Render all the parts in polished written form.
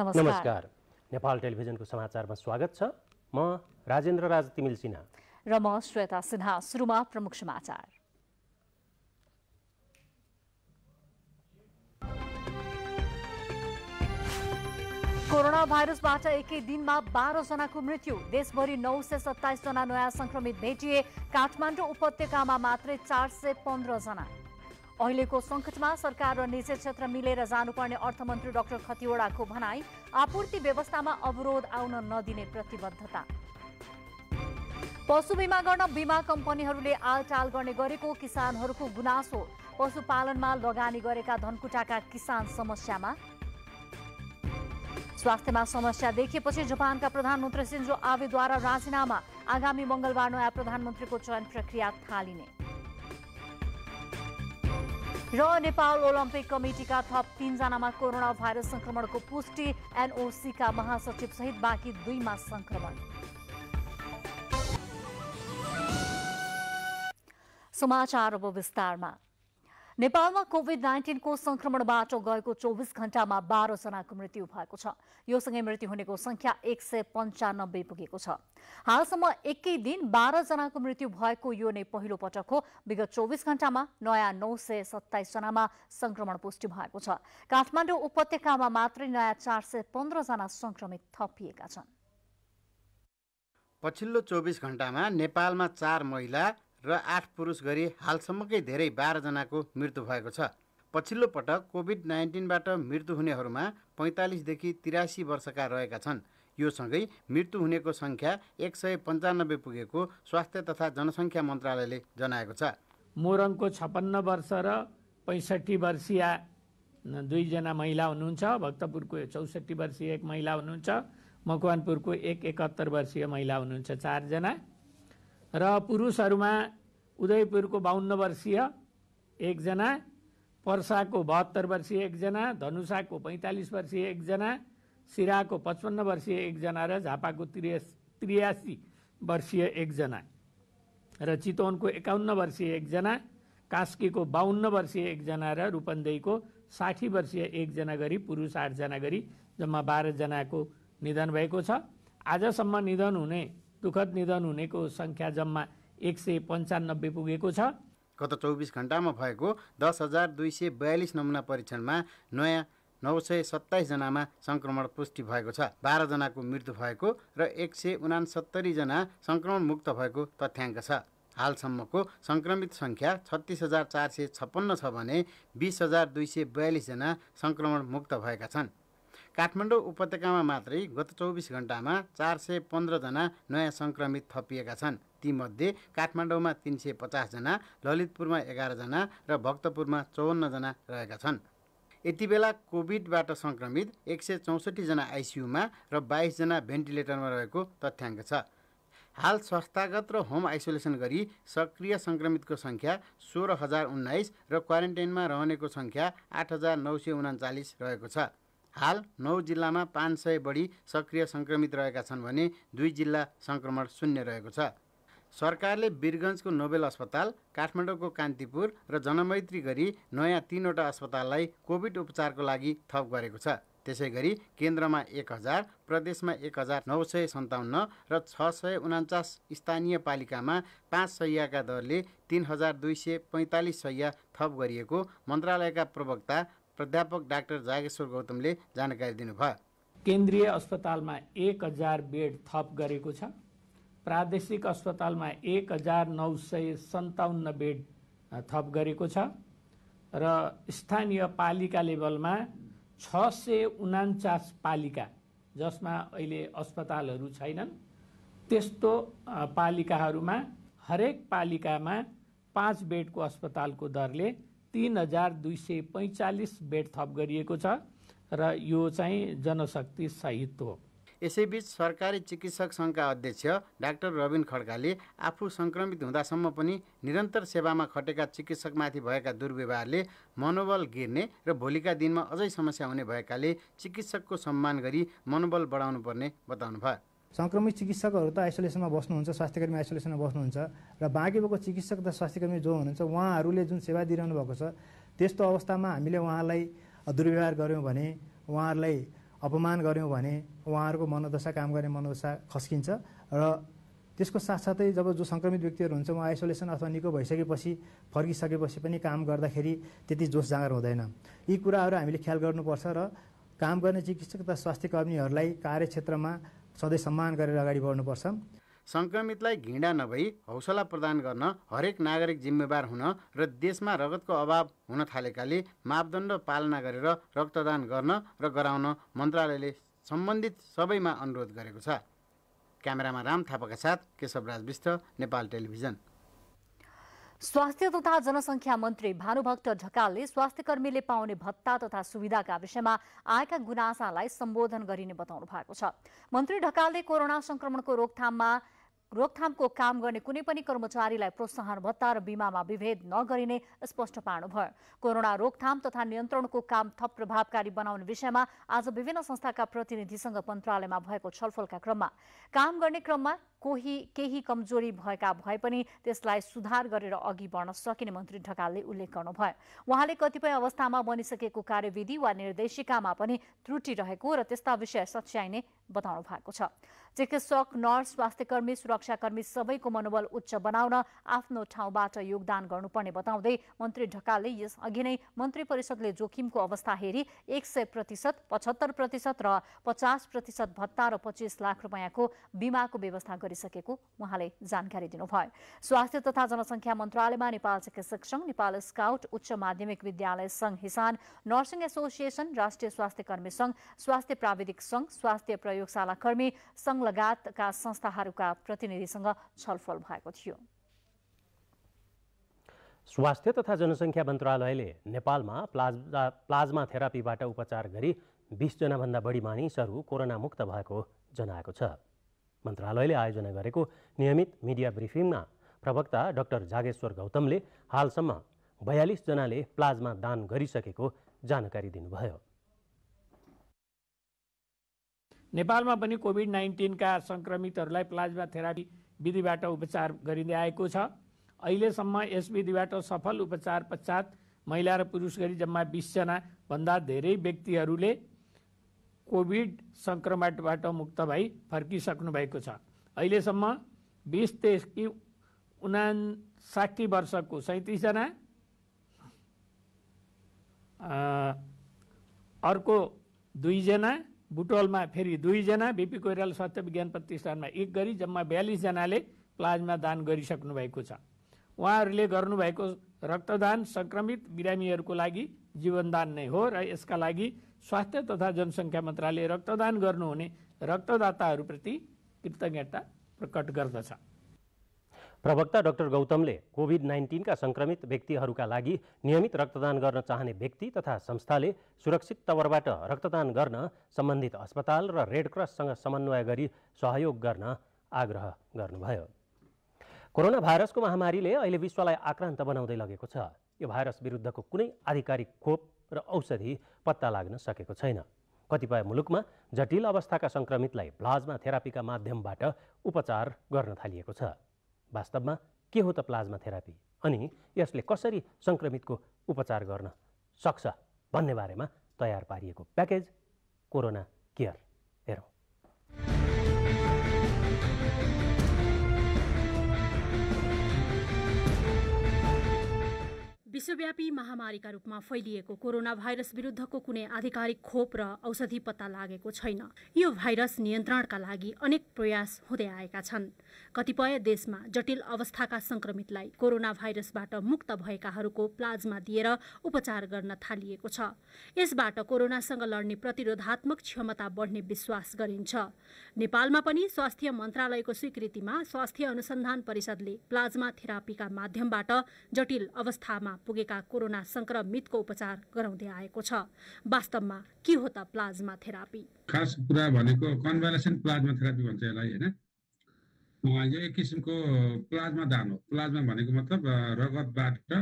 नमस्कार। नेपाल टेलिभिजनको समाचारमा स्वागत छ। म राजेन्द्र राज तिमिल सिन्हा र म श्वेता सिन्हा। सुरुमा प्रमुख समाचार। कोरोना भाइरसबाट एकै दिनमा 12 जनाको मृत्यु। देशभरि 927 जना नयाँ संक्रमित भेटिए। काठमाडौँ उपत्यकामा मात्रै 415 जना। अहिलेको संकटमा सरकार र निजी क्षेत्र मिलेर जानुपर्ने अर्थमन्त्री डाक्टर खतिवड़ाको भनाई। आपूर्ति व्यवस्थामा अवरोध आउन नदिने प्रतिबद्धता। पशु बीमा गर्न बीमा कम्पनीहरूले आलटाल गर्ने गरेको किसानहरूको गुनासो। पशुपालनमा लगानी गरेका धनकुटाका किसान समस्यामा। स्वास्थ्यमा समस्या देखिएपछि जापानका प्रधानमन्त्री सिन्जो आबेद्वारा राजीनामा। आगामी मंगलबार नयाँ प्रधानमन्त्रीको चयन प्रक्रिया थालिने। र नेपाल ओलम्पिक कमिटीका थप 3 जनामा कोरोना भाइरस संक्रमणको पुष्टि। एनओसीका महासचिव सहित बाँकी 2मा संक्रमण। समाचार अब विस्तारमा। नेपालमा कोभिड-19 को संक्रमणबाट गएको 24 घण्टामा 12 जनाको मृत्यु भएको छ। यो सँगै मृत्यु हुनेको संख्या 195 पुगेको छ। हालसम्म एकै दिन 12 जनाको मृत्यु भएको यो नै पहिलो पटक हो। विगत 24 घण्टामा नयाँ 927 जनामा संक्रमण पुष्टि भएको छ। काठमाडौँ उपत्यकामा मात्रै नयाँ 415 जना संक्रमित थपिएका छन्। पछिल्लो 24 घण्टामा नेपालमा 4 महिला र 8 पुरुष गरी हालसम्मकै धेरै 12 जनाको मृत्यु भएको छ। पछिल्लो पटक कोभिड-19बाट मृत्यु हुनेहरूमा 45 देखि 83 वर्षका रहेका छन्। यो सँगै मृत्यु हुनेको संख्या 195 पुगेको स्वास्थ्य तथा जनसङ्ख्या मन्त्रालयले जनाएको छ। मोरङको 56 वर्ष र 65 वर्षीय 2 जना महिला हुनुहुन्छ। भक्तपुरको 64 वर्षीय एक महिला हुनुहुन्छ। मकवानपुरको 71 वर्षीय महिला हुनुहुन्छ 4 जना। र पुरुषहरूमा उदयपुरको 52 वर्षीय 1 जना, पर्साको 72 वर्षीय 1 जना, धनुषाको 45 वर्षीय 1 जना, सिराको 55 वर्षीय 1 जना र झापाको 83 वर्षीय 1 जना र चितवनको 51 वर्षीय 1 जना, कास्कीको 52 वर्षीय 1 जना र रूपन्देहीको 60 वर्षीय 1 जना गरी पुरुष 8 जना गरी जम्मा 12 जनाको निधन भएको छ। आजसम्म दुःखद निधन हुनेको संख्या जम्मा 195 पुगेको छ। गत 24 घण्टामा भएको 10,242 नमुना परीक्षणमा नयाँ 927 जनामा संक्रमण पुष्टि भएको छ। 12 जनाको मृत्यु भएको र 169 जना संक्रमण मुक्त भएको तथ्याङ्क छ। हालसम्मको संक्रमित संख्या 36,456 छ भने 20,242 जना संक्रमण मुक्त भएका छन्। काठमाडौँ उपत्यकामा मात्रै गत 24 घण्टामा 415 जना नयाँ संक्रमित थपिएका छन्। तीमध्ये काठमाडौँमा 350 जना, ललितपुरमा 11 जना र भक्तपुरमा 54 जना रहेका छन्। यति बेला कोभिडबाट संक्रमित 164 जना आइसियुमा र 22 जना भेन्टिलेटरमा रहेको तथ्याङ्क छ। हाल संस्थागत र होम आइसोलेसन गरी सक्रिय संक्रमितको संख्या 16,019 र क्वारेन्टाइनमा रहनेको संख्या 8,939 रहेको छ। हाल 9 जिल्लामा 500 बढी सक्रिय संक्रमित रहेका छन् भने 2 जिल्ला संक्रमण शून्य रहेको छ। सरकारले वीरगञ्जको नोबेल अस्पताल, काठमाडौँको कान्तिपुर र जनमैत्री गरी नयाँ 3वटा अस्पताललाई कोभिड उपचारको लागि थप गरेको छ। त्यसै गरी केन्द्रमा 1000, प्रदेशमा 1957 र 649 स्थानीय पालिकामा 5 शय्याका दरले 3245 शय्या थप गरिएको मन्त्रालयका प्रवक्ता प्राध्यापक डाक्टर जागेश्वर गौतमले जानकारी दिनुभयो। केन्द्रीय अस्पतालमा 1000 बेड थप गरेको छ। प्रादेशिक अस्पतालमा 1957 बेड थप गरेको छ र स्थानीय पालिका लेभलमा 649 पालिका जसमा अहिले अस्पतालहरू छैनन् त्यस्तो पालिकाहरूमा हरेक पालिकामा 5 बेडको अस्पतालको दरले 3245 बेड थप गरिएको छ र यो चाहिँ जनशक्ति सहित हो। यसैबीच सरकारी चिकित्सक सङ्घका अध्यक्ष डाक्टर रबिन खड्काले आफू संक्रमित हुँदासम्म पनि निरन्तर सेवामा खटेका चिकित्सकमाथि भएका दुर्व्यवहारले मनोबल गिर्ने र भोलिका दिनमा अझै समस्या हुने भएकाले चिकित्सकको सम्मान गरी मनोबल बढाउनु पर्ने बताउनुभयो। संक्रमित चिकित्सकहरू त आइसोलेसनमा बस्नुहुन्छ, स्वास्थ्यकर्मी आइसोलेसनमा बस्नुहुन्छ र बाँकी भएको चिकित्सक तथा स्वास्थ्यकर्मी जो हुनुहुन्छ उहाँहरूले जुन सेवा दिइरहनु भएको छ त्यस्तो अवस्थामा हामीले उहाँलाई दुर्व्यवहार गऱ्यौँ भने, उहाँहरूलाई अपमान गऱ्यौँ भने उहाँहरूको मनोदशा, काम गर्ने मनोदशा खस्किन्छ र त्यसको साथसाथै जब जो सङ्क्रमित व्यक्तिहरू हुन्छ उहाँ आइसोलेसन अथवा निको भइसकेपछि फर्किसकेपछि पनि काम गर्दाखेरि त्यति जोस जाँगर हुँदैन। यी कुराहरू हामीले ख्याल गर्नुपर्छ र काम गर्ने चिकित्सक तथा स्वास्थ्य कर्मीहरूलाई कार्यक्षेत्रमा सधैँ सम्मान गरेर अगाडि बढ्नुपर्छ। सङ्क्रमितलाई घृणा नभई हौसला प्रदान गर्न हरेक नागरिक जिम्मेवार हुन र देशमा रगतको अभाव हुन थालेकाले मापदण्ड पालना गरेर रक्तदान गर्न र गराउन मन्त्रालयले सम्बन्धित सबैमा अनुरोध गरेको छ। क्यामेरामा राम थापाका साथ केशवराज विष्ट, नेपाल टेलिभिजन। स्वास्थ्य तथा जनसङ्ख्या मन्त्री भानुभक्त ढकालले स्वास्थ्यकर्मीले पाउने भत्ता तथा सुविधाका विषयमा आएका गुनासालाई सम्बोधन गरिने बताउनु भएको छ। मन्त्री ढकालले कोरोना संक्रमणको रोकथामको काम गर्ने कुनै पनि कर्मचारीलाई प्रोत्साहन भत्ता र बिमामा विभेद नगरिने स्पष्ट पार्नुभयो। कोरोना रोकथाम तथा नियन्त्रणको काम थप प्रभावकारी बनाउने विषयमा आज विभिन्न संस्थाका प्रतिनिधिसँग मन्त्रालयमा भएको छलफलका क्रममा काम गर्ने क्रममा केही कमजोरी भएका भए पनि त्यसलाई सुधार गरेर अघि बढ्न सकिने मन्त्री ढकालले उल्लेख गर्नुभयो। उहाँले कतिपय अवस्थामा बनिसकेको कार्यविधि वा निर्देशिकामा पनि त्रुटि रहेको र त्यस्ता विषय सच्याइने बताउनु भएको छ। चिकित्सक, नर्स, स्वास्थ्यकर्मी, सुरक्षाकर्मी सबैको मनोबल उच्च बनाउन आफ्नो ठाउँबाट योगदान गर्नुपर्ने बताउँदै मन्त्री ढकालले यस अघि नै मन्त्री परिषदले जोखिमको अवस्था हेरी 100%, 75% र 50% भत्ता र 25 लाख रुपियाँको बिमाको व्यवस्था गरिसकेको उहाँले जानकारी दिनुभयो। स्वास्थ्य तथा जनसङ्ख्या मन्त्रालयमा नेपाल चिकित्सक सङ्घ, नेपाल स्काउट, उच्च माध्यमिक विद्यालय सङ्घ हिसान, नर्सिङ एसोसिएसन, राष्ट्रिय स्वास्थ्य कर्मी सङ्घ, स्वास्थ्य प्राविधिक सङ्घ, स्वास्थ्य प्रयोगशाला कर्मी सङ्घ लगायतका संस्थाहरूका प्रतिनिधिसँग छलफल भएको थियो। स्वास्थ्य तथा जनसङ्ख्या मन्त्रालयले नेपालमा प्लाज्मा थेरापीबाट उपचार गरी 20 जनाभन्दा बढी मानिसहरू कोरोना मुक्त भएको जनाएको छ। मन्त्रालयले आयोजना गरेको नियमित मिडिया ब्रिफिङमा प्रवक्ता डाक्टर जागेश्वर गौतमले हालसम्म 42 जनाले प्लाज्मा दान गरिसकेको जानकारी दिनुभयो। नेपालमा पनि कोभिड-19 का सङ्क्रमितहरूलाई प्लाज्मा थेरापी विधिबाट उपचार गरिँदै आएको छ। अहिलेसम्म यस विधिबाट सफल उपचार पश्चात महिला र पुरुष गरी जम्मा 20 जना भन्दा धेरै व्यक्तिहरूले कोभिड सङ्क्रमणबाट मुक्त भई फर्किसक्नु भएको छ। अहिलेसम्म 20 देखि 59 वर्षको 37 जना, अर्को 2 जना, बुटोलमा फेरि 2 जना, बिपी कोइराला स्वास्थ्य विज्ञान प्रतिष्ठानमा 1 गरी जम्मा 42 जनाले प्लाज्मा दान गरिसक्नु भएको छ। उहाँहरूले गर्नुभएको रक्तदान सङ्क्रमित बिरामीहरूको लागि जीवनदान नै हो र यसका लागि स्वास्थ्य तथा जनसङ्ख्या मन्त्रालयले रक्तदान गर्नुहुने रक्तदाताहरूप्रति कृतज्ञता प्रकट गर्दछ। प्रवक्ता डाक्टर गौतमले कोभिड-19 का सङ्क्रमित व्यक्तिहरूका लागि नियमित रक्तदान गर्न चाहने व्यक्ति तथा संस्थाले सुरक्षित तवरबाट रक्तदान गर्न सम्बन्धित अस्पताल र रेड क्रससँग समन्वय गरी सहयोग गर्न आग्रह गर्नुभयो। कोरोना भाइरसको महामारीले अहिले विश्वलाई आक्रान्त बनाउँदै लगेको छ। यो भाइरस विरुद्धको कुनै आधिकारिक खोप र औषधि पत्ता लाग्न सकेको छैन। कतिपय मुलुकमा जटिल अवस्थाका सङ्क्रमितलाई प्लाज्मा थेरापीका माध्यमबाट उपचार गर्न थालिएको छ। वास्तवमा के हो त प्लाज्मा थेरापी अनि यसले कसरी सङ्क्रमितको उपचार गर्न सक्छ भन्ने बारेमा तयार पारिएको प्याकेज कोरोना केयर हेरौँ। विश्वव्यापी महामारीका रूपमा फैलिएको कोरोना भाइरस विरुद्धको कुनै आधिकारिक खोप र औषधि पत्ता लागेको छैन। यो भाइरस नियन्त्रणका लागि अनेक प्रयास हुँदै आएका छन्। कतिपय देशमा जटिल अवस्थाका सङ्क्रमितलाई कोरोना भाइरसबाट मुक्त भएकाहरूको प्लाज्मा दिएर उपचार गर्न थालिएको छ। यसबाट कोरोनासँग लड्ने प्रतिरोधात्मक क्षमता बढ्ने विश्वास गरिन्छ। नेपालमा पनि स्वास्थ्य मन्त्रालयको स्वीकृतिमा स्वास्थ्य अनुसन्धान परिषदले प्लाज्मा थेरापीका माध्यमबाट जटिल अवस्थामा पुगेका कोरोना सङ्क्रमितको उपचार गराउँदै आएको छ। वास्तवमा के हो त प्लाज्मा थेरापी? खास कुरा भनेको कन्भालेसेन्ट प्लाज्मा थेरापी भन्छ यसलाई, हैन? यो एक किसिमको प्लाज्मा दान हो। प्लाज्मा भनेको मतलब रगतबाट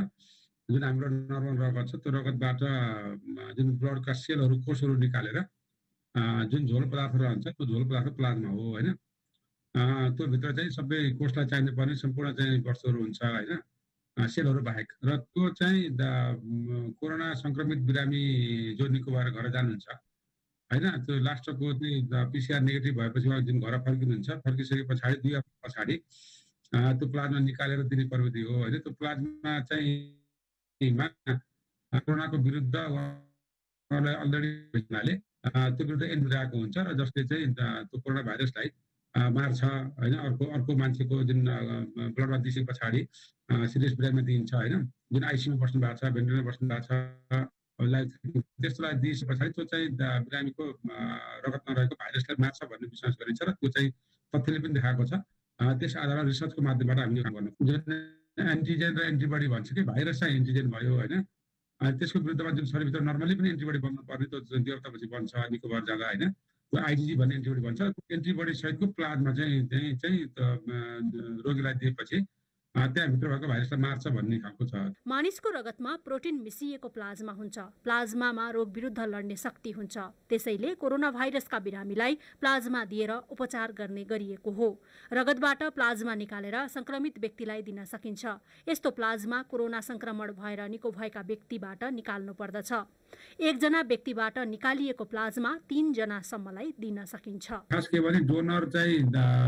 जुन हाम्रो नर्मल रगत छ त्यो रगतबाट जुन ब्लडका सेलहरू, कोषहरू निकालेर जुन झोल पदार्थ रहन्छ त्यो झोल पदार्थ प्लाज्मा हो, हैन? त्यो भित्र चाहिँ सबै कोषलाई चाहिने पर्ने सम्पूर्ण चाहिँ वस्तुहरू हुन्छ, हैन? सेलहरू बाहेक। र त्यो चाहिँ कोरोना सङ्क्रमित बिरामी जो निको भएर घर जानुहुन्छ होइन त्यो लास्टको चाहिँ PCR नेगेटिभ भएपछि उहाँ जुन घर फर्किनुहुन्छ फर्किसके पछाडि 2 हप्ता पछाडि त्यो प्लाज्मा निकालेर दिने प्रविधि हो होइन। त्यो प्लाज्मा चाहिँ कोरोनाको विरुद्ध उहाँलाई अलरेडी हुनाले त्यो विरुद्ध एन्टिबडी आएको हुन्छ र जसले चाहिँ त्यो कोरोना भाइरसलाई मार्छ होइन। अर्को मान्छेको जुन ब्लडमा दिइसके पछाडि सिरियस बिरामीमा दिइन्छ होइन। जुन आइसियुमा बस्नु भएको छ, भेन्टिलेटरमा बस्नु भएको छ, त्यसलाई दिइसके पछाडि त्यो चाहिँ बिरामीको रगतमा रहेको भाइरसलाई मार्छ भन्ने विश्वास गरिन्छ र त्यो चाहिँ तथ्यले पनि देखाएको छ। त्यस आधारमा रिसर्चको माध्यमबाट हामीले काम गर्नु जुन एन्टिजेन र एन्टिबडी भन्छ कि भाइरस चाहिँ एन्टिजेन भयो होइन। त्यसको विरुद्धमा जुन शरीरभित्र नर्मली पनि एन्टिबडी बन्नु पर्ने त्यो 2 हप्तापछि बन्छ निको भएर जाँदा होइन। त्यो आइजिजी भन्ने एन्टिबडी भन्छ। एन्टिबडी सहितको प्लाज्मा चाहिँ रोगीलाई दिएपछि त्यहाँभित्र भएको भाइरसलाई मार्छ भन्ने खालको छ। मानिसको रगतमा प्रोटिन मिसिएको प्लाज्मा हुन्छ। प्लाज्मामा रोग विरुद्ध लड्ने शक्ति हुन्छ। त्यसैले कोरोना भाइरसका बिरामीलाई प्लाज्मा दिएर उपचार गर्ने गरिएको हो। रगतबाट प्लाज्मा निकालेर संक्रमित व्यक्तिलाई दिन सकिन्छ। यस्तो प्लाज्मा कोरोना संक्रमण भएर निको भएका व्यक्तिबाट निकाल्नु पर्दछ। एकजना व्यक्तिबाट निकालिएको प्लाज्मा 3 जनासम्मलाई दिन सकिन्छ। खास के भने डोनर चाहिँ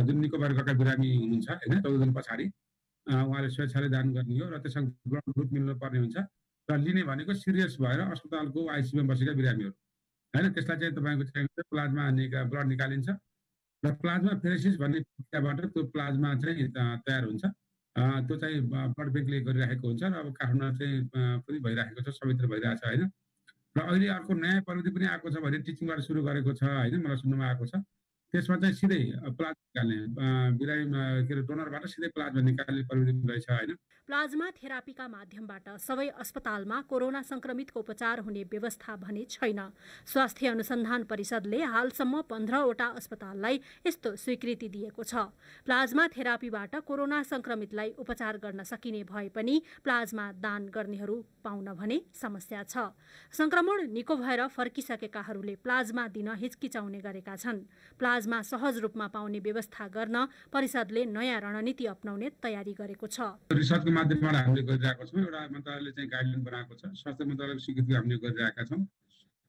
जुन निको भएर गएका बिरामी हुनुहुन्छ होइन 14 दिन पछाडि उहाँले स्वेच्छाले दान गर्ने हो र त्यससँग ब्लड ग्रुप मिल्नु पर्ने हुन्छ। र लिने भनेको सिरियस भएर अस्पतालको आइसियुमा बसेका बिरामीहरू होइन। त्यसलाई चाहिँ तपाईँको चाहिँ प्लाज्मा ब्लड निकालिन्छ र प्लाज्मा फेरेसिस भन्ने प्रक्रियाबाट त्यो प्लाज्मा चाहिँ तयार हुन्छ। त्यो चाहिँ ब्लड ब्याङ्कले गरिराखेको हुन्छ र अब काठमाडौँमा चाहिँ पनि भइराखेको छ, सबैतिर भइरहेको छ होइन। र अहिले अर्को नयाँ प्रविधि पनि आएको छ भने टिचिङबाट सुरु गरेको छ होइन, मलाई सुन्नुमा आएको छ। त्यसमा चाहिँ सिधै प्लाज्मा निकाल्ने बिरामी के अरे डोनरबाट सिधै प्लाज्मा निकाल्ने प्रविधि रहेछ होइन। प्लाज्मा थेरापीका माध्यमबाट सबै अस्पतालमा कोरोना संक्रमितको उपचार हुने व्यवस्था भने छैन। स्वास्थ्य अनुसन्धान परिषदले हालसम्म 15वटा अस्पताललाई यस्तो स्वीकृति दिएको छ। प्लाज्मा थेरापीबाट कोरोना संक्रमितलाई उपचार गर्न सकिने भए पनि प्लाज्मा दान गर्नेहरू पाउन भने समस्या छ। संक्रमण निको भएर फर्किसकेकाहरूले प्लाज्मा दिन हिचकिचाउने गरेका छन्। प्लाज्मा सहज रूपमा पाउने व्यवस्था गर्न परिषदले नयाँ रणनीति अपनाउने तयारी गरेको छ। रिसर्चको माध्यमबाट हामीले गरिरहेका छौँ। एउटा मन्त्रालयले चाहिँ गाइडलाइन बनाएको छ। स्वास्थ्य मन्त्रालयको स्वीकृति हामीले गरिरहेका छौँ।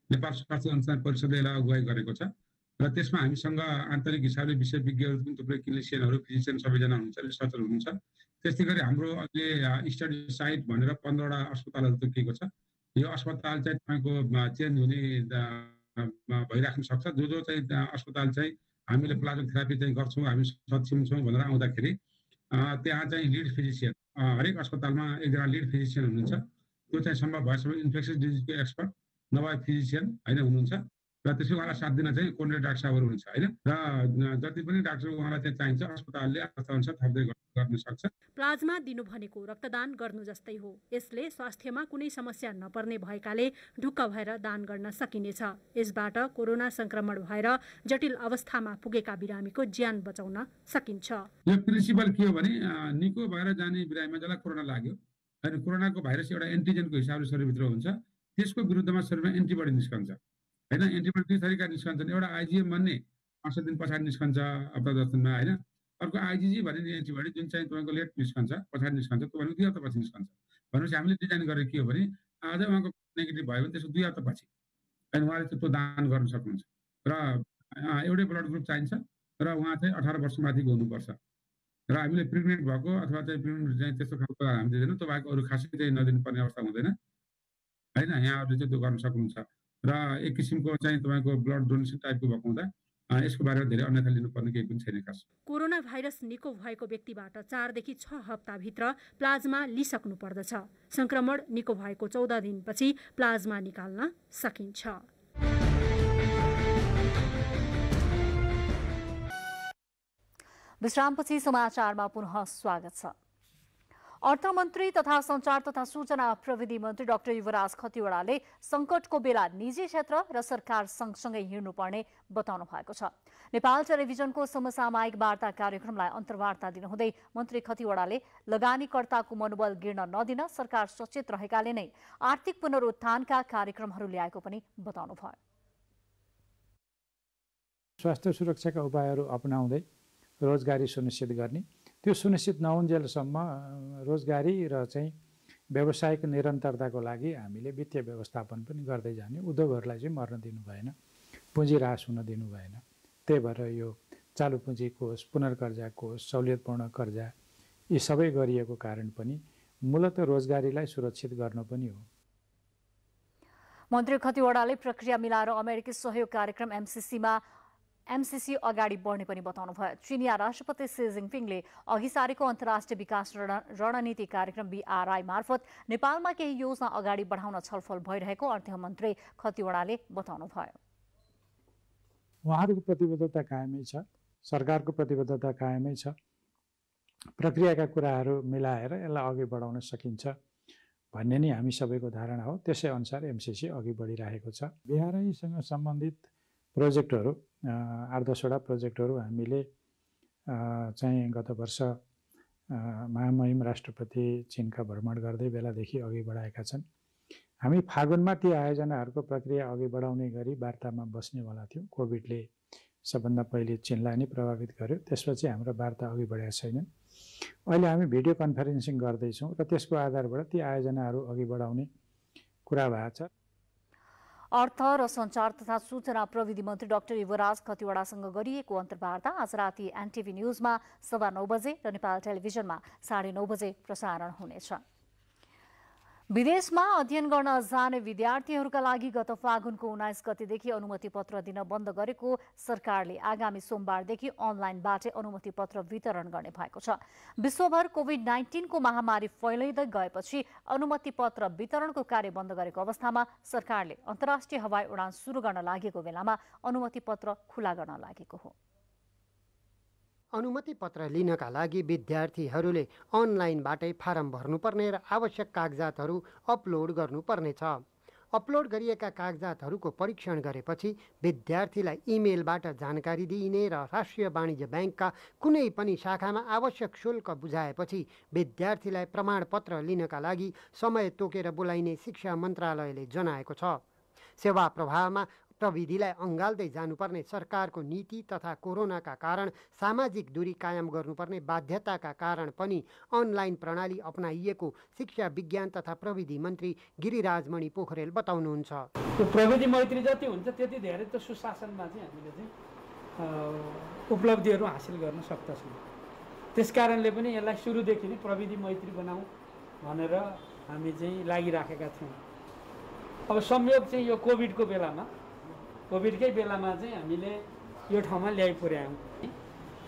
नेपाल स्वास्थ्य अनुसन्धान परिषदले यसलाई अगुवाई गरेको छ र त्यसमा हामीसँग आन्तरिक हिसाबले विशेषज्ञहरू पनि थुप्रै क्लिनिसियनहरू, फिजिसियन सबैजना हुनुहुन्छ, रिसर्चर हुनुहुन्छ। त्यस्तै गरी हाम्रो अहिले स्टडी साइट भनेर 15वटा अस्पतालहरू तोकिएको छ। यो अस्पताल चाहिँ तपाईँको चेन्ज हुने भइराख्न सक्छ। जो चाहिँ अस्पताल चाहिँ हामीले प्लाज्मा थेरापी चाहिँ गर्छौँ, हामी सक्षम छौँ भनेर आउँदाखेरि त्यहाँ चाहिँ लिड फिजिसियन हरेक अस्पतालमा एकजना लिड फिजिसियन हुनुहुन्छ। त्यो चाहिँ सम्भव भएसम्म इन्फेक्सियस डिजिजको एक्सपर्ट नभए फिजिसियन होइन हुनुहुन्छ र त्यसै उहाँलाई साथ दिन चाहिँ कोर्डिनेटर डाक्टर साहबहरू हुन्छ होइन। र जति पनि डाक्टर उहाँलाई चाहिँ चाहिन्छ अस्पतालले आवश्यकताअनुसार थप्दै गर्न सक्छ। प्लाज्मा दिनु भनेको रक्तदान गर्नु जस्तै हो। यसले स्वास्थ्यमा कुनै समस्या नपर्ने भएकाले ढुक्क भएर दान गर्न सकिनेछ। यसबाट कोरोना संक्रमण भएर जटिल अवस्थामा पुगेका बिरामीको ज्यान बचाउन सकिन्छ। यो प्रिन्सिपल के हो भने निको भएर जाने बिरामीमा जसलाई कोरोना लाग्यो अनि कोरोनाको भाइरस एउटा एन्टिजेनको हिसाबले शरीरभित्र हुन्छ, त्यसको विरुद्धमा शरीरमा एन्टिबडी निस्कन्छ होइन। एन्टिबडी 2 थरीका निस्कन्छन्। एउटा आइजिएम भन्ने 5 दिन पछाडि निस्कन्छ, हप्ता 10 दिनमा होइन। अर्को आइजिजी भन्ने एन्टिबडी जुन चाहिँ तपाईँको लेट निस्कन्छ, पछाडि निस्कन्छ, त्यो भनेको 2 हप्ता पछि निस्कन्छ। भनेपछि हामीले डिजाइन गरेको के हो भने आज उहाँको नेगेटिभ भयो भने त्यसको 2 हप्ता पछि अनि उहाँले चाहिँ त्यो दान गर्न सक्नुहुन्छ। र एउटै ब्लड ग्रुप चाहिन्छ र उहाँ चाहिँ 18 वर्षमाथिको हुनुपर्छ र हामीले प्रेग्नेन्ट भएको अथवा चाहिँ प्रेग्नेन्ट चाहिँ त्यस्तो खालको हामी दिँदैनौँ। त्यो बाहेक अरू खासै चाहिँ नदिनुपर्ने अवस्था हुँदैन होइन। यहाँहरूले चाहिँ त्यो गर्न सक्नुहुन्छ। र एक किसिमको चाहिँ तपाईँको ब्लड डोनेसन टाइपको भएको हुँदा यसको बारेमा धेरै अन्यथा लिनुपर्ने केही पनि छैन खास। कोरोना भाइरस निको भएको व्यक्तिबाट 4 देखि 6 हप्ताभित्र प्लाज्मा लिइसक्नु पर्दछ। संक्रमण निको भएको 14 दिनपछि प्लाज्मा निकाल्न सकिन्छ। विश्रामपछि समाचारमा पुनः स्वागत छ। अर्थमन्त्री तथा सञ्चार तथा सूचना प्रविधि मन्त्री डाक्टर युवराज खतिवड़ाले संकटको बेला निजी क्षेत्र र सरकार सँगसँगै हिँड्नुपर्ने बताउनु भएको छ। नेपाल टेलिभिजनको समसामयिक वार्ता कार्यक्रमलाई अन्तर्वार्ता दिनुहुँदै मन्त्री खतिवड़ाले लगानीकर्ताको मनोबल गिर्न नदिन सरकार सचेत रहेकाले नै आर्थिक पुनरुत्थानका कार्यक्रमहरू ल्याएको पनि बताउनुभयो। स्वास्थ्य सुरक्षाका उपायहरू अपनाउँदै रोजगारी सुनिश्चित गर्ने, त्यो सुनिश्चित नहुन्जेलसम्म रोजगारी र चाहिँ व्यावसायिक निरन्तरताको लागि हामीले वित्तीय व्यवस्थापन पनि गर्दै जाने, उद्योगहरूलाई चाहिँ मर्न दिनु भएन। पुँजी ह्रास हुन दिनु भएन। त्यही भएर यो चालु पुँजी कोष, पुनर्कर्जा कोष, सहुलियतपूर्ण कर्जा यी सबै गरिएको कारण पनि मूलत रोजगारीलाई सुरक्षित गर्न पनि हो। मन्त्री खतिवडाले प्रक्रिया मिलाएर अमेरिकी सहयोग कार्यक्रम एमसिसी अगाडि बढ्ने पनि बताउनु भयो। चिनिया राष्ट्रपति सी जिनपिङले अघि सारेको अन्तर्राष्ट्रिय विकास रणनीति कार्यक्रम BRI मार्फत नेपालमा केही योजना अगाडि बढाउन छलफल भइरहेको अर्थमन्त्री खतिवडाले बताउनु भयो। उहाँहरूको प्रतिबद्धता कायमै छ, सरकारको प्रतिबद्धता कायमै छ। प्रक्रियाका कुराहरू मिलाएर यसलाई अघि बढाउन सकिन्छ भन्ने नै हामी सबैको धारणा हो। त्यसै अनुसार एमसिसी अघि बढिरहेको छ। BRIसँग सम्बन्धित प्रोजेक्टहरू 8-10वटा प्रोजेक्टहरू हामीले चाहिँ गत वर्ष महामहिम राष्ट्रपति चीनका भ्रमण गर्दै बेलादेखि अघि बढाएका छन्। हामी फागुनमा ती आयोजनाहरूको प्रक्रिया अघि बढाउने गरी वार्तामा बस्नेवाला थियौँ। कोभिडले सबभन्दा पहिले चीनलाई नै प्रभावित गर्यो। त्यसपछि हाम्रो वार्ता अघि बढेका छैनन्। अहिले हामी भिडियो कन्फरेन्सिङ गर्दैछौँ र त्यसको आधारबाट ती आयोजनाहरू अघि बढाउने कुरा भएको छ। अर्थ र सञ्चार तथा सूचना प्रविधि मन्त्री डाक्टर युवराज खतिवडासँग गरिएको अन्तर्वार्ता आज राति एनटिभी न्युजमा 9:15 बजे र नेपाल टेलिभिजनमा 9:30 बजे प्रसारण हुनेछ। विदेशमा अध्ययन गर्न जाने विद्यार्थीहरूका लागि गत फागुनको 19 गतेदेखि अनुमति पत्र दिन बन्द गरेको सरकारले आगामी सोमबारदेखि अनलाइनबाटै अनुमति पत्र वितरण गर्ने भएको छ। विश्वभर कोभिड-19 को महामारी फैलिँदै गएपछि अनुमति पत्र वितरणको कार्य बन्द गरेको अवस्थामा सरकारले अन्तर्राष्ट्रिय हवाई उडान सुरु गर्न लागेको बेलामा अनुमति पत्र खुला गर्न लागेको हो। अनुमति पत्र लिनका लागि विद्यार्थीहरूले अनलाइनबाटै फारम भर्नुपर्ने र आवश्यक कागजातहरू अपलोड गर्नुपर्नेछ। अपलोड गरिएका कागजातहरूको परीक्षण गरेपछि विद्यार्थीलाई इमेलबाट जानकारी दिइने र राष्ट्रिय वाणिज्य ब्याङ्कका कुनै पनि शाखामा आवश्यक शुल्क बुझाएपछि विद्यार्थीलाई प्रमाणपत्र लिनका लागि समय तोकेर बोलाइने शिक्षा मन्त्रालयले जनाएको छ। सेवा प्रवाहमा प्रविधिलाई अँगाल्दै जानुपर्ने सरकारको नीति तथा कोरोनाका कारण सामाजिक दूरी कायम गर्नुपर्ने बाध्यताका कारण पनि अनलाइन प्रणाली अपनाइएको शिक्षा विज्ञान तथा प्रविधि मन्त्री गिरिराजमणि पोखरेल बताउनुहुन्छ। प्रविधि मैत्री जति हुन्छ त्यति धेरै त सुशासनमा चाहिँ हामीले चाहिँ उपलब्धिहरू हासिल गर्न सक्दछौँ। त्यसकारणले पनि यसलाई सुरुदेखि नै प्रविधि मैत्री बनाऊ भनेर हामी चाहिँ लागिराखेका थियौँ। अब संयोग चाहिँ यो कोभिडकै बेलामा चाहिँ हामीले यो ठाउँमा ल्याइ पुर्यायौँ।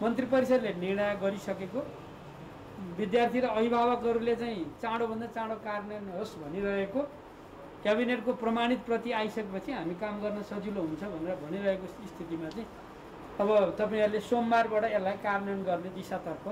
मन्त्री परिषदले निर्णय गरिसकेको विद्यार्थी र अभिभावकहरूले चाहिँ चाँडोभन्दा चाँडो कार्यान्वयन होस् भनिरहेको क्याबिनेटको प्रमाणित प्रति आइसकेपछि हामी काम गर्न सजिलो हुन्छ भनेर भनिरहेको स्थितिमा चाहिँ अब तपाईँहरूले सोमबारबाट यसलाई कार्यान्वयन गर्ने दिशातर्फ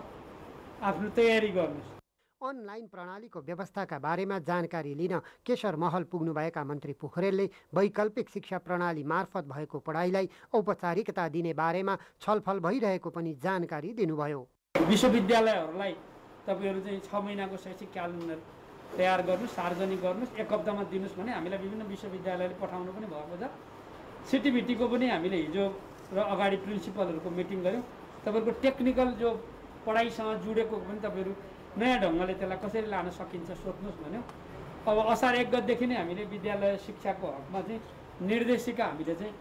आफ्नो तयारी गर्नुहोस्। अनलाइन प्रणालीको व्यवस्थाका बारेमा जानकारी लिन केशर महल पुग्नुभएका मन्त्री पोखरेलले वैकल्पिक शिक्षा प्रणाली मार्फत भएको पढाइलाई औपचारिकता दिने बारेमा छलफल भइरहेको पनि जानकारी दिनुभयो। विश्वविद्यालयहरूलाई तपाईँहरू चाहिँ 6 महिनाको शैक्षिक क्यालेन्डर तयार गर्नुहोस्, सार्वजनिक गर्नुहोस्, 1 हप्तामा दिनुहोस् भने हामीलाई विभिन्न विश्वविद्यालयले पठाउनु पनि भएको छ। सिटिभिटीको पनि हामीले हिजो र अगाडि प्रिन्सिपलहरूको मिटिङ गऱ्यौँ। तपाईँहरूको टेक्निकल जो पढाइसँग जुडेको पनि तपाईँहरू नयाँ ढङ्गले त्यसलाई कसरी लान सकिन्छ सोध्नुहोस् भन्यो। अब असार 1 गतेदेखि नै हामीले विद्यालय शिक्षाको हकमा चाहिँ निर्देशिका हामीले चाहिँ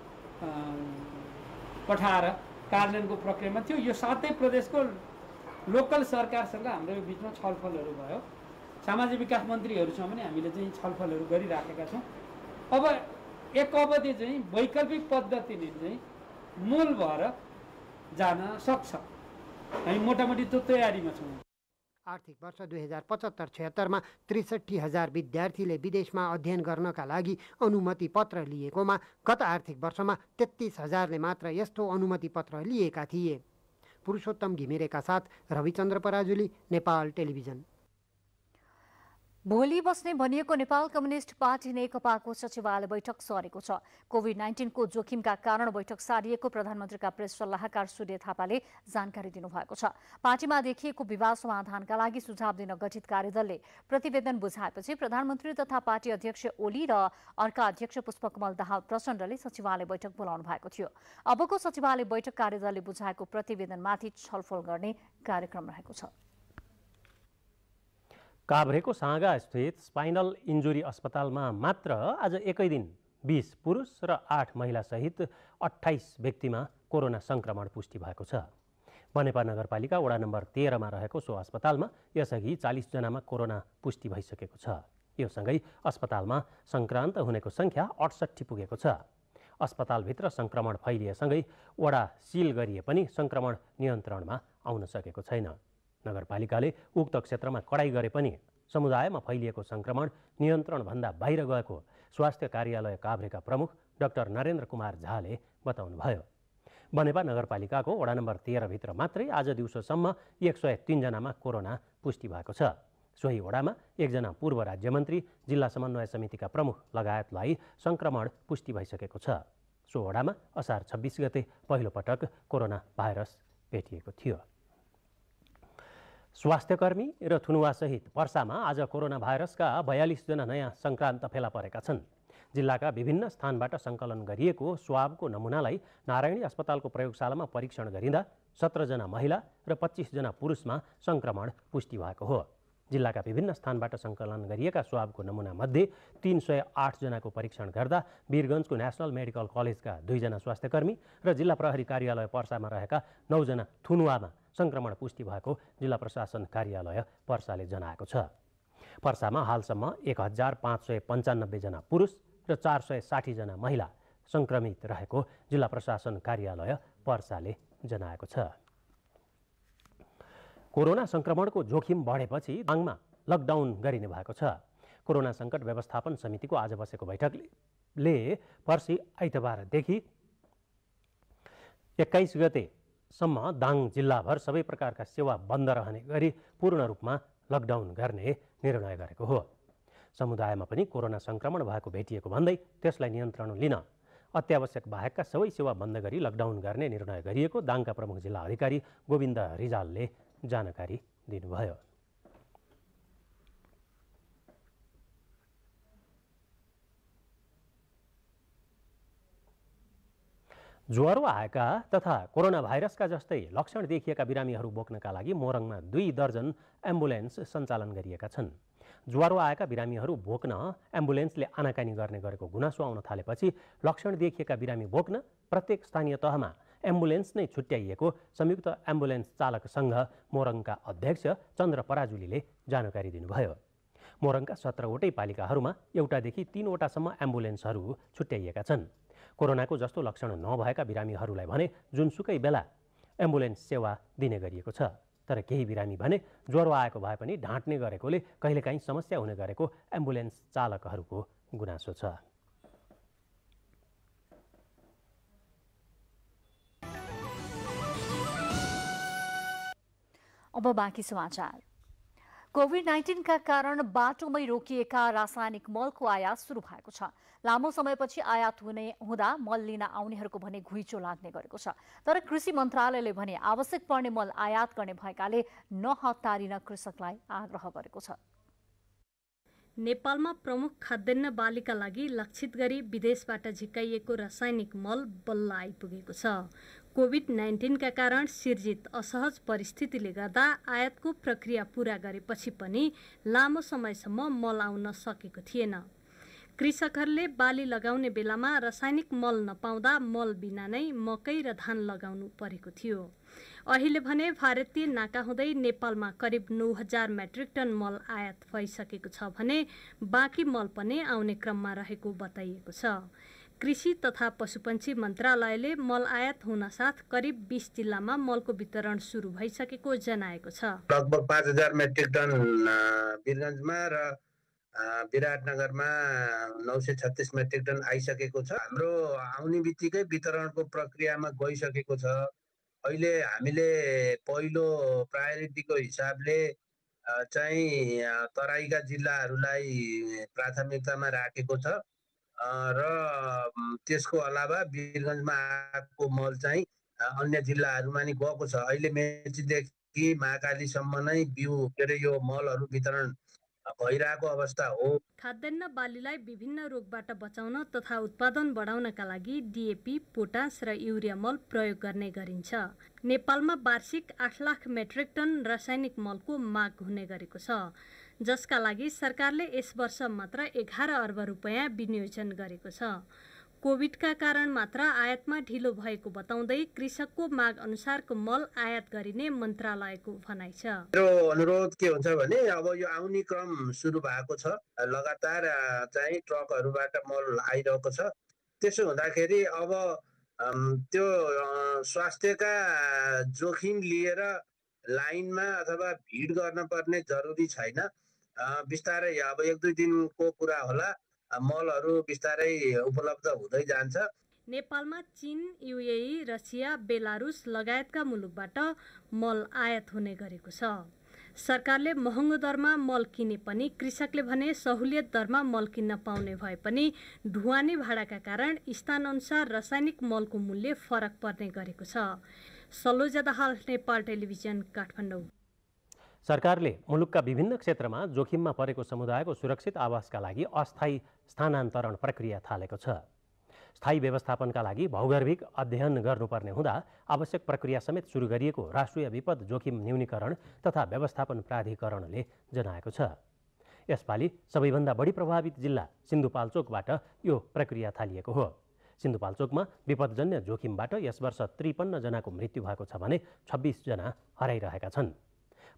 पठाएर कार्यान्वयनको प्रक्रियामा थियो। यो 7 प्रदेशको लोकल सरकारसँग हाम्रो बिचमा छलफलहरू भयो। सामाजिक विकास मन्त्रीहरूसँग पनि हामीले चाहिँ छलफलहरू गरिराखेका छौँ। अब एक अवधि चाहिँ वैकल्पिक पद्धतिले चाहिँ मूल भएर जान सक्छ। हामी मोटामोटी त्यो तयारीमा छौँ। आर्थिक वर्ष 2075-76मा 63,000 विद्यार्थीले विदेशमा अध्ययन गर्नका लागि अनुमति पत्र लिएकोमा गत आर्थिक वर्षमा 33,000ले मात्र यस्तो अनुमति पत्र लिएका थिए। पुरुषोत्तम घिमिरेका साथ रविचन्द्र पराजुली, नेपाल टेलिभिजन। भोलि बस्ने भनिएको नेपाल कम्युनिस्ट पार्टी नेकपाको सचिवालय बैठक सरेको छ। कोभिड-19 को जोखिमका कारण बैठक सारिएको प्रधानमन्त्रीका प्रेस सल्लाहकार सूर्य थापाले जानकारी दिनुभएको छ। पार्टीमा देखिएको विवाद समाधानका लागि सुझाव दिन गठित कार्यदलले प्रतिवेदन बुझाएपछि प्रधानमन्त्री तथा पार्टी अध्यक्ष ओली र अर्का अध्यक्ष पुष्पकमल दाहाल प्रचण्डले सचिवालय बैठक बोलाउनु भएको थियो। अबको सचिवालय बैठक कार्यदलले बुझाएको प्रतिवेदनमाथि छलफल गर्ने कार्यक्रम रहेको छ। काभ्रेको साँगा स्थित स्पाइनल इन्जुरी अस्पतालमा मात्र आज एकै दिन 20 पुरुष र 8 महिला सहित 28 व्यक्तिमा कोरोना संक्रमण पुष्टि भएको छ। बनेपा नगरपालिका वडा नम्बर 13 मा रहेको सो अस्पतालमा यसअघि 40 जनामा कोरोना पुष्टि भइसकेको छ। यो सँगै अस्पतालमा सङ्क्रान्त हुनेको सङ्ख्या 68 पुगेको छ। अस्पतालभित्र सङ्क्रमण फैलिएसँगै वडा सिल गरिए पनि सङ्क्रमण नियन्त्रणमा आउन सकेको छैन। नगरपालिकाले उक्त क्षेत्रमा कडाई गरे पनि समुदायमा फैलिएको सङ्क्रमण नियन्त्रणभन्दा बाहिर गएको स्वास्थ्य कार्यालय काभ्रेका प्रमुख डाक्टर नरेन्द्र कुमार झाले बताउनुभयो। बनेपा नगरपालिकाको वडा नम्बर 13 भित्र मात्रै आज दिउँसोसम्म 103 जनामा कोरोना पुष्टि भएको छ। सोही वडामा 1 जना पूर्व राज्यमन्त्री, जिल्ला समन्वय समितिका प्रमुख लगायतलाई सङ्क्रमण पुष्टि भइसकेको छ। सो वडामा असार 26 गते पहिलो पटक कोरोना भाइरस भेटिएको थियो। स्वास्थ्यकर्मी र थुनुवासहित पर्सामा आज कोरोना भाइरसका 42 जना नयाँ सङ्क्रान्त फेला परेका छन्। जिल्लाका विभिन्न स्थानबाट सङ्कलन गरिएको स्वाबको नमुनालाई नारायणी अस्पतालको प्रयोगशालामा परीक्षण गरिँदा 17 जना महिला र 25 जना पुरुषमा सङ्क्रमण पुष्टि भएको हो। जिल्लाका विभिन्न स्थानबाट सङ्कलन गरिएका स्वाबको नमुनामध्ये 308 जनाको परीक्षण गर्दा वीरगञ्जको नेसनल मेडिकल कलेजका 2 जना स्वास्थ्यकर्मी र जिल्ला प्रहरी कार्यालय पर्सामा रहेका 9 जना थुनुवामा सङ्क्रमण पुष्टि भएको जिल्ला प्रशासन कार्यालय पर्साले जनाएको छ। पर्सामा हालसम्म 1595 जना पुरुष र 460 जना महिला सङ्क्रमित रहेको जिल्ला प्रशासन कार्यालय पर्साले जनाएको छ। कोरोना सङ्क्रमणको जोखिम बढेपछि दाङमा लकडाउन गरिने भएको छ। कोरोना सङ्कट व्यवस्थापन समितिको आज बसेको बैठकले पर्सि आइतबारदेखि 21 गतेसम्म दाङ जिल्लाभर सबै प्रकारका सेवा बन्द रहने गरी पूर्ण रूपमा लकडाउन गर्ने निर्णय गरेको हो। समुदायमा पनि कोरोना सङ्क्रमण भएको भेटिएको भन्दै त्यसलाई नियन्त्रण लिन अत्यावश्यक बाहेकका सबै सेवा बन्द गरी लकडाउन गर्ने निर्णय गरिएको दाङका प्रमुख जिल्ला अधिकारी गोविन्द रिजालले जानकारी दिनुभयो। ज्वरो आएका तथा कोरोना भाइरसका जस्तै लक्षण देखिएका बिरामीहरू बोक्नका लागि मोरङमा 2 दर्जन एम्बुलेन्स सञ्चालन गरिएका छन्। ज्वरो आएका बिरामीहरू बोक्न एम्बुलेन्सले आनाकानी गर्ने गरेको गुनासो आउन थालेपछि लक्षण देखिएका बिरामी बोक्न प्रत्येक स्थानीय तहमा एम्बुलेन्स नै छुट्याइएको संयुक्त एम्बुलेन्स चालक सङ्घ मोरङका अध्यक्ष चन्द्र पराजुलीले जानकारी दिनुभयो। मोरङका 17वटै पालिकाहरूमा एउटादेखि 3 वटासम्म एम्बुलेन्सहरू छुट्याइएका छन्। कोरोनाको जस्तो लक्षण नभएका बिरामीहरूलाई भने जुनसुकै बेला एम्बुलेन्स सेवा दिने गरिएको छ। तर केही बिरामी भने ज्वरो आएको भए पनि ढाँट्ने गरेकोले कहिलेकाहीँ समस्या हुने गरेको एम्बुलेन्स चालकहरूको गुनासो छ। अब बाँकी समाचार। कोभिड-19 का कारण बाटोमै रोकिएका रासायनिक मलको आयात सुरु भएको छ। लामो समयपछि आयात हुँदा मल लिन आउनेहरूको भने घुइँचो लाग्ने गरेको छ। तर कृषि मन्त्रालयले भने आवश्यक पर्ने मल आयात गर्ने भएकाले नहतारिन कृषकलाई आग्रह गरेको छ। नेपालमा प्रमुख खाद्यान्न बालीका लागि लक्षित गरी विदेशबाट झिकाइएको रासायनिक मल बल्ल आइपुगेको छ। कोभिड-19 का कारण सिर्जित असहज परिस्थितिले गर्दा आयातको प्रक्रिया पूरा गरेपछि पनि लामो समयसम्म मल आउन सकेको थिएन। कृषकहरूले बाली लगाउने बेलामा रासायनिक मल नपाउँदा मल बिना नै मकै र धान लगाउनु परेको थियो। अहिले भने भारतीय नाका हुँदै नेपालमा करिब 9000 मेट्रिक टन मल आयात भइसकेको छ भने बाँकी मल पनि आउने क्रममा रहेको बताइएको छ। कृषि तथा पशुपन्छी मन्त्रालयले मल आयात हुनसाथ करिब 20 जिल्लामा मलको वितरण सुरु भइसकेको जनाएको छ। लगभग 5000 मेट्रिक टन वीरगञ्जमा र विराटनगरमा 936 मेट्रिक टन आइसकेको छ। हाम्रो आउने बित्तिकै वितरणको प्रक्रियामा गइसकेको छ। अहिले हामीले पहिलो प्रायोरिटीको हिसाबले चाहिँ तराईका जिल्लाहरूलाई प्राथमिकतामा राखेको छ र त्यसको अलावा वीरगञ्जमा आएको मल चाहिँ अन्य जिल्लाहरूमा नि गएको छ। अहिले मेचीदेखि महाकालीसम्म नै यो मलहरू वितरण भइरहेको अवस्था हो। खाद्यान्न बालीलाई विभिन्न रोगबाट बचाउन तथा उत्पादन बढाउनका लागि डीएपी, पोटास र युरिया मल प्रयोग गर्ने गरिन्छ। नेपालमा वार्षिक 8 लाख मेट्रिक टन रासायनिक मलको माग हुने गरेको छ। जसका लागि सरकारले यस वर्ष मात्र 11 अर्ब रुपैयाँ विनियोजन गरेको छ। कोभिडका कारण मात्र आयातमा ढिलो भएको बताउँदै कृषकको माग अनुसारको मल आयात गरिने मन्त्रालयको भनाइ छ। मेरो अनुरोध के हुन्छ भने अब यो आउने क्रम सुरु भएको छ, लगातार चाहिँ ट्रकहरूबाट मल आइरहेको छ। त्यसो हुँदाखेरि अब त्यो स्वास्थ्यका जोखिम लिएर लाइनमा अथवा भिड गर्न पर्ने जरुरी छैन। बिस्तारै अब 1-2 दिनको कुरा होला, मलहरू बिस्तारै उपलब्ध हुँदै जान्छ। नेपालमा चीन, युएई, रसिया, बेलारुस लगायतका मुलुकबाट मल आयात हुने गरेको छ। सरकारले महँगो दरमा मल किने पनि कृषकले भने सहुलियत दरमा मल किन्न पाउने भए पनि ढुवानी भाडाका कारण स्थानअनुसार रासायनिक मलको मूल्य फरक पर्ने गरेको छ। सलोजा दाहाल, नेपाल टेलिभिजन, काठमाडौँ। सरकारले मुलुकका विभिन्न क्षेत्रमा जोखिममा परेको समुदायको सुरक्षित आवासका लागि अस्थायी स्थानान्तरण प्रक्रिया थालेको छ। स्थायी व्यवस्थापनका लागि भौगर्भिक अध्ययन गर्नुपर्ने हुँदा आवश्यक प्रक्रिया समेत सुरु गरिएको राष्ट्रिय विपद जोखिम न्यूनीकरण तथा व्यवस्थापन प्राधिकरणले जनाएको छ। यसपालि सबैभन्दा बढी प्रभावित जिल्ला सिन्धुपाल्चोकबाट यो प्रक्रिया थालिएको हो। सिन्धुपाल्चोकमा विपदजन्य जोखिमबाट यस वर्ष 53 जनाको मृत्यु भएको छ भने 26 जना हराइरहेका छन्।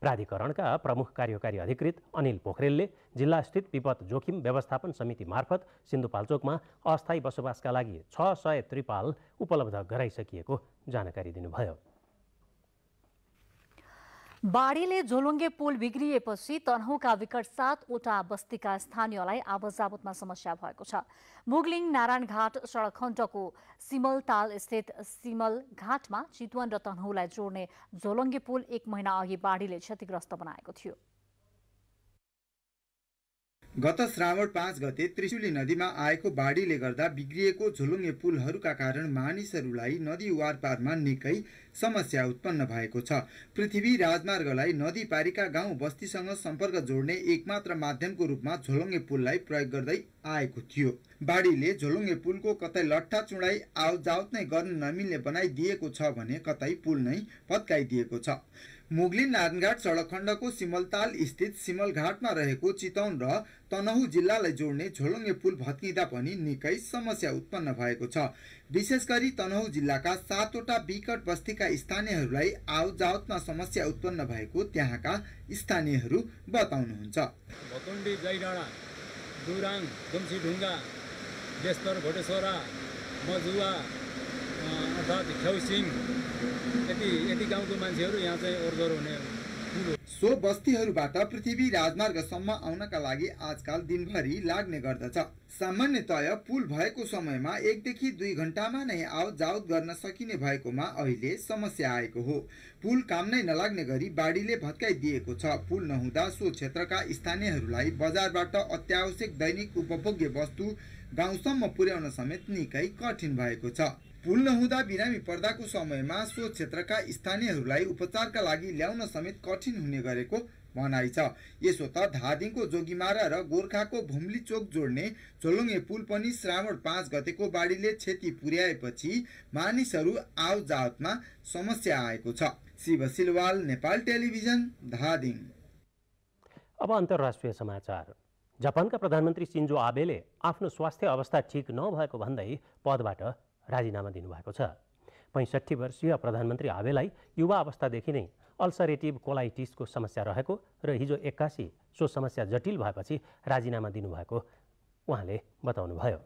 प्राधिकरणका प्रमुख कार्यकारी अधिकृत अनिल पोखरेलले जिल्लास्थित विपद जोखिम व्यवस्थापन समिति मार्फत सिन्धुपाल्चोकमा अस्थायी बसोबासका लागि 600 त्रिपाल उपलब्ध गराइसकिएको जानकारी दिनुभयो। बाढीले झोलुङ्गे पुल बिग्रिएपछि तनहुँका विकट 7वटा बस्तीका स्थानीयलाई आवतजावतमा समस्या भएको छ। मुगलिङ नारायणघाट सडक खण्डको सिमलताल स्थित सिमल घाटमा चितवन र तनहुँलाई जोड्ने झोलुङ्गे पुल 1 महिना अघि बाढीले क्षतिग्रस्त बनाएको थियो। गत श्रावण 5 गते त्रिशुली नदीमा आएको बाढीले गर्दा बिग्रिएको झोलुङ्गे पुलहरूका कारण मानिसहरूलाई नदी वारपारमा निकै समस्या उत्पन्न भएको छ। पृथ्वी राजमार्गलाई नदी पारीका गाउँ बस्तीसँग सम्पर्क जोड्ने एकमात्र माध्यमको रूपमा झोलुङ्गे पुललाई प्रयोग गर्दै आएको थियो। बाढीले झोलुङ्गे पुलको कतै लट्ठा चुडाई आवतजावत नै गर्न नमिल्ने बनाइदिएको छ भने कतै पुल नै भत्काइदिएको छ। मुगलिन नारायणघाट सडक खण्डको सिमलताल स्थित सिमल घाटमा रहेको चितवन र तनहुँ जिल्लालाई जोड्ने झोलुङ्गे पुल भत्किँदा पनि निकै समस्या उत्पन्न भएको छ। विशेष गरी तनहुँ जिल्लाका 7वटा विकट बस्तीका स्थानीयहरूलाई आवतजावतमा समस्या उत्पन्न भएको त्यहाँका स्थानीयहरू बताउनुहुन्छ। भकुण्डी, जयडाँडा, दुराङ, दुम्सीढुङ्गा, बेस्तर, भोटेश्वरा, मजुवा अर्थात् ख्याउसिङ यति गाउँको मान्छेहरू यहाँ चाहिँ ओरदोर हुने। सो बस्तीहरूबाट पृथ्वी राजमार्गसम्म आउनका लागि आजकल दिनभरि लाग्ने गर्दछ। सामान्यतया पुल भएको समयमा 1 देखि 2 घण्टामा नै आवतजावत गर्न सकिने भएकोमा अहिले समस्या आएको हो। पुल काम नै नलाग्ने गरी बाढीले भत्काइदिएको छ। पुल नहुँदा सो क्षेत्रका स्थानीयहरूलाई बजारबाट अत्यावश्यक दैनिक उपभोग्य वस्तु गाउँसम्म पुर्याउन समेत निकै कठिन भएको छ। पुल नहुँदा बिरामी पर्दाको समयमा सो क्षेत्रका स्थानीयहरूलाई उपचारका लागि ल्याउन समेत कठिन हुने गरेको भनाइ छ। यसो त धादिङको जोगीमारा र गोर्खाको भुम्ली चोक जोड्ने झोलुङ्गे पुल पनि श्रावण 5 गतेको बाढीले क्षति पुर्याएपछि मानिसहरू आवतजावतमा समस्या आएको छ। शिव सिलवाल, नेपाल टेलिभिजन, धादिङ। अब अन्तर्राष्ट्रिय समाचार। जापानका प्रधानमन्त्री सिन्जो आबेले आफ्नो स्वास्थ्य अवस्था ठिक नभएको भन्दै पदबाट राजीनामा दिनुभएको छ। 65 वर्षीय प्रधानमन्त्री आबेलाई युवा अवस्थादेखि नै अल्सरेटिभ कोलाइटिसको समस्या रहेको र हिजो 81 सो समस्या जटिल भएपछि राजीनामा दिनुभएको उहाँले बताउनुभयो।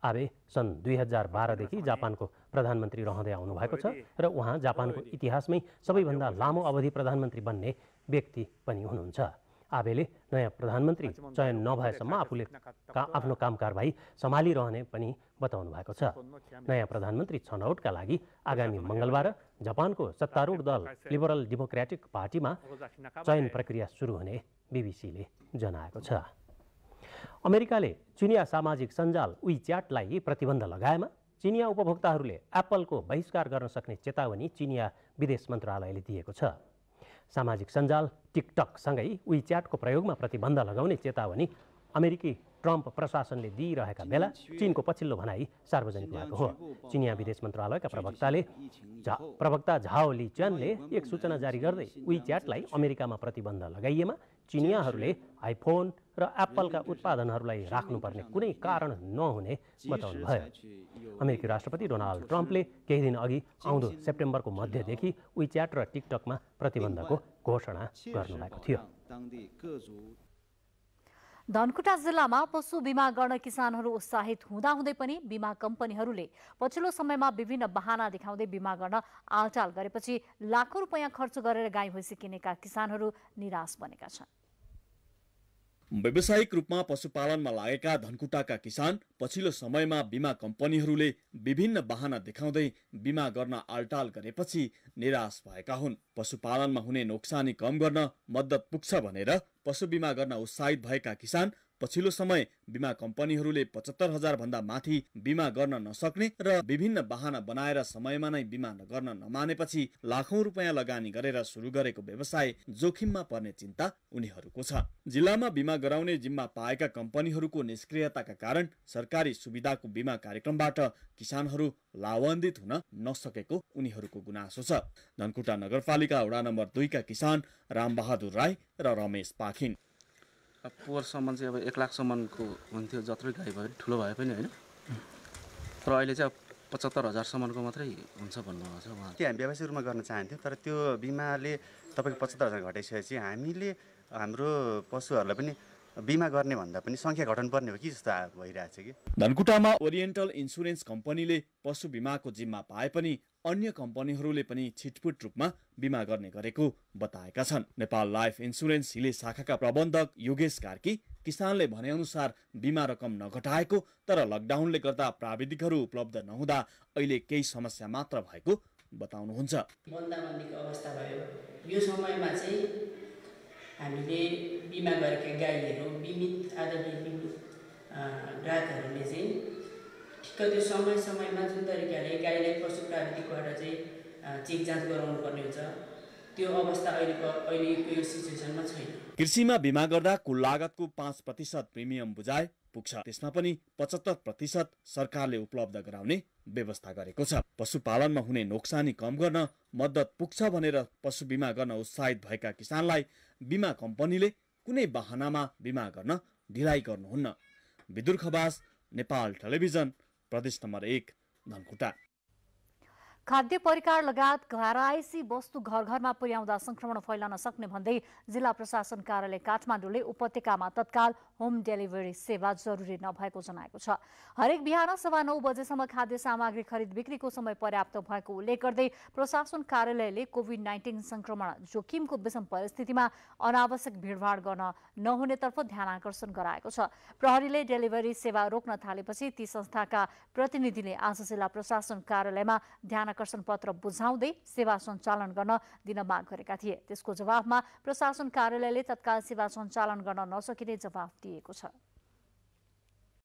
आबे सन् 2012देखि जापानको प्रधानमन्त्री रहँदै आउनुभएको छ र उहाँ जापानको इतिहासमै सबैभन्दा लामो अवधि प्रधानमन्त्री बन्ने व्यक्ति पनि हुनुहुन्छ। आबेले नयाँ प्रधानमन्त्री चयन नभएसम्म आफूले आफ्नो कामकारबाही सम्हालिरहने पनि बताउनु भएको छ। नयाँ प्रधानमन्त्री छनौटका लागि आगामी मङ्गलबार जापानको सत्तारूढ दल लिबरल डेमोक्रेटिक पार्टीमा चयन प्रक्रिया सुरु हुने बीबीसीले जनाएको छ। अमेरिकाले चिनिया सामाजिक सञ्जाल WeChatलाई प्रतिबन्ध लगाएमा चिनिया उपभोक्ताहरूले एप्पलको बहिष्कार गर्न सक्ने चेतावनी चिनिया विदेश मन्त्रालयले दिएको छ। सामाजिक सञ्जाल टिकटकसँगै WeChatको प्रयोगमा प्रतिबन्ध लगाउने चेतावनी अमेरिकी ट्रम्प प्रशासनले दिइरहेका बेला चीनको पछिल्लो भनाई सार्वजनिक भएको हो। चिनिया विदेश मन्त्रालयका प्रवक्ता झाओ ली च्यानले एक सूचना जारी गर्दै WeChatलाई अमेरिकामा प्रतिबन्ध लगाइएमा चिनियाहरूले आइफोन र एप्पलका उत्पादनहरूलाई राख्नुपर्ने कुनै कारण नहुने बताउनुभयो। अमेरिकी राष्ट्रपति डोनाल्ड ट्रम्पले केही दिन अघि आउँदो सेप्टेम्बरको मध्यदेखि विच्याट र टिकटकमा प्रतिबन्धको घोषणा गर्नुभएको थियो। धनकुटा जिल्लामा पशु बिमा गर्न किसानहरू उत्साहित हुँदाहुँदै पनि बिमा कम्पनीहरूले पछिल्लो समयमा विभिन्न बहाना देखाउँदै बिमा गर्न आलटाल गरेपछि लाखौं रुपैयाँ खर्च गरेर गाई भैँसी किनेका किसानहरू निराश बनेका छन्। व्यावसायिक रूपमा पशुपालनमा लागेका धनकुटाका किसान पछिल्लो समयमा बिमा कम्पनीहरूले विभिन्न बहाना देखाउँदै बिमा गर्न आलटाल गरेपछि निराश भएका हुन्। पशुपालनमा हुने नोक्सानी कम गर्न मद्दत पुग्छ भनेर पशु बिमा गर्न उत्साहित भएका किसान पछिल्लो समय बिमा कम्पनीहरूले 75,000 भन्दा माथि बिमा गर्न नसक्ने र विभिन्न बहाना बनाएर समयमा नै बिमा गर्न नमानेपछि लाखौं रुपैयाँ लगानी गरेर सुरु गरेको व्यवसाय जोखिममा पर्ने चिन्ता उनीहरूको छ। जिल्लामा बिमा गराउने जिम्मा पाएका कम्पनीहरूको निष्क्रियताका कारण सरकारी सुविधाको बिमा कार्यक्रमबाट किसानहरू लाभान्वित हुन नसकेको उनीहरूको गुनासो छ। धनकुटा नगरपालिका वडा नम्बर 2 का किसान रामबहादुर राई र रमेश पाखिन पोहोरसम्म चाहिँ अब 1 लाखसम्मको हुन्थ्यो, जत्रै गाई भयो ठुलो भए पनि होइन, तर अहिले चाहिँ 75,000 सम्मको मात्रै हुन्छ भन्नुभएको छ उहाँ। हामी व्यावसायिक रूपमा गर्न चाहन्थ्यौँ, तर त्यो बिमाले तपाईँको 75,000 घटाइसकेपछि हामीले हाम्रो पशुहरूलाई पनि बिमा गर्ने भन्दा पनि सङ्ख्या घटाउनुपर्ने हो कि जस्तो भइरहेछ कि। धनकुटामा ओरिएन्टल इन्सुरेन्स कम्पनीले पशु बिमाको जिम्मा पाए पनि अन्य कम्पनीहरूले पनि छिटपुट रूपमा बिमा गर्ने गरेको बताएका छन्। नेपाल लाइफ इन्सुरेन्स हिले शाखाका प्रबन्धक योगेश कार्की किसानले भनेअनुसार बिमा रकम नघटाएको तर लकडाउनले गर्दा प्राविधिकहरू उपलब्ध नहुँदा अहिले केही समस्या मात्र भएको बताउनुहुन्छ। बन्दाबन्दीको अवस्था भयो, यो समयमा चाहिँ हामीले बिमा गरेका गाईहरू बिमित आदरणीय बिमित ग्राहकहरूले चाहिँ ठिक्क त्यो समयमा जुन तरिकाले गाईलाई पशु प्राविधिकबाट चाहिँ चेक जाँच गराउनु पर्ने हुन्छ, त्यो अवस्था अहिलेको यो सिचुएसनमा छैन। कृषिमा बिमा गर्दा कुल लागतको 5% प्रिमियम बुझाए पुग्छ, त्यसमा पनि 75% सरकारले उपलब्ध गराउने व्यवस्था गरेको छ। पशुपालनमा हुने नोक्सानी कम गर्न मद्दत पुग्छ भनेर पशु बिमा गर्न उत्साहित भएका किसानलाई बिमा कम्पनीले कुनै बहानामा बिमा गर्न ढिलाइ गर्नुहुन्न। विदुर खवास, नेपाल टेलिभिजन, प्रदेश नम्बर 1 धनकुटा। खाद्य परिकार लगायत घरायसी वस्तु घर घरमा पुर्याउँदा संक्रमण फैलन सक्ने भन्दै जिल्ला प्रशासन कार्यालय काठमाडौँले उपत्यकामा तत्काल होम डेलिभरी सेवा जरुरी नभएको जनाएको छ। हरेक बिहान 9:15 बजेसम्म खाद्य सामग्री खरिद बिक्रीको समय पर्याप्त भएको उल्लेख गर्दै प्रशासन कार्यालयले कोभिड-19 संक्रमण जोखिमको विषम परिस्थितिमा अनावश्यक भिडभाड गर्न नहुनेतर्फ ध्यान आकर्षण गराएको छ। प्रहरीले डेलिभरी सेवा रोक्न थालेपछि ती संस्थाका प्रतिनिधिले आज जिल्ला प्रशासन कार्यालयमा ध्यान आकर्षण पत्र बुझाउँदै सेवा सञ्चालन गर्न दिन माग गरेका थिए। त्यसको जवाफमा प्रशासन कार्यालयले तत्काल सेवा सञ्चालन गर्न नसकिने जवाफ दिएको छ।